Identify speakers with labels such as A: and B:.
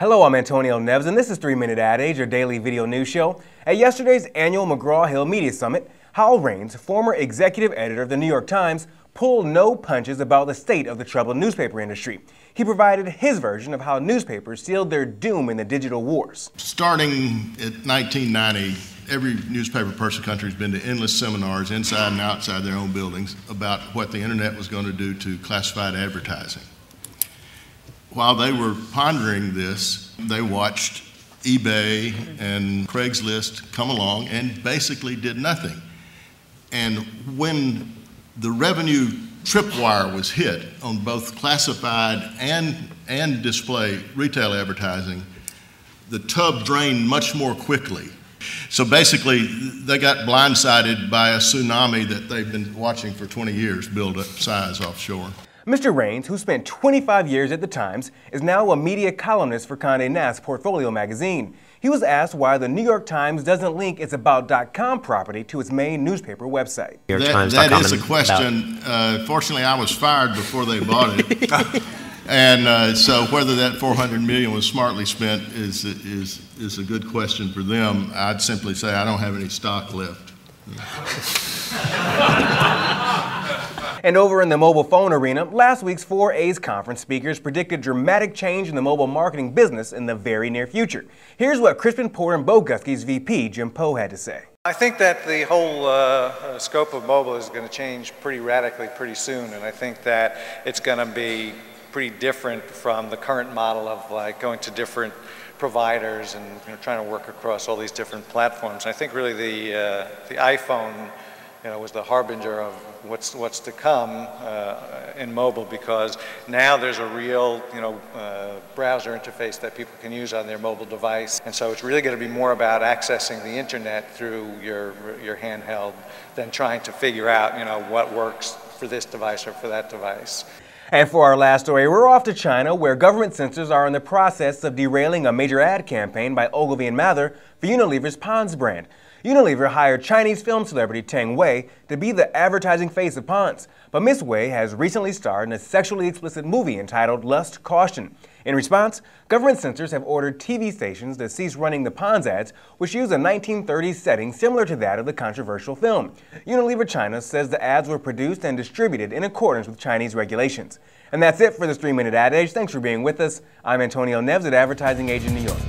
A: Hello, I'm Antonio Neves, and this is 3-Minute Ad Age, your daily video news show. At yesterday's annual McGraw-Hill Media Summit, Howell Raines, former executive editor of the New York Times, pulled no punches about the state of the troubled newspaper industry. He provided his version of how newspapers sealed their doom in the digital wars.
B: Starting in 1990, every newspaper person in the country has been to endless seminars inside and outside their own buildings about what the internet was going to do to classified advertising. While they were pondering this, they watched eBay and Craigslist come along and basically did nothing. And when the revenue tripwire was hit on both classified and display retail advertising, the tub drained much more quickly. So basically, they got blindsided by a tsunami that they've been watching for 20 years build up size offshore.
A: Mr. Raines, who spent 25 years at the Times, is now a media columnist for Conde Nast Portfolio magazine. He was asked why the New York Times doesn't link its About.com property to its main newspaper website.
B: That is a question. Fortunately, I was fired before they bought it. And so whether that $400 million was smartly spent is a good question for them. I'd simply say I don't have any stock left.
A: And over in the mobile phone arena, last week's 4A's conference speakers predicted dramatic change in the mobile marketing business in the very near future. Here's what Crispin Porter and Boguski's VP, Jim Poe, had to say.
C: I think that the whole scope of mobile is going to change pretty radically pretty soon, and I think that it's going to be pretty different from the current model of like going to different providers and trying to work across all these different platforms. I think really the iPhone was the harbinger of what's to come in mobile, because now there's a real browser interface that people can use on their mobile device, and so it's really going to be more about accessing the internet through your handheld than trying to figure out what works for this device or for that device.
A: And for our last story, we're off to China, where government censors are in the process of derailing a major ad campaign by Ogilvy Mather for Unilever's Pond's brand. Unilever hired Chinese film celebrity Teng Wei to be the advertising face of Pond's, but Miss Wei has recently starred in a sexually explicit movie entitled Lust Caution. In response, government censors have ordered TV stations to cease running the Pond's ads, which use a 1930s setting similar to that of the controversial film. Unilever China says the ads were produced and distributed in accordance with Chinese regulations. And that's it for this 3-Minute Ad Age. Thanks for being with us. I'm Antonio Neves at Advertising Age in New York.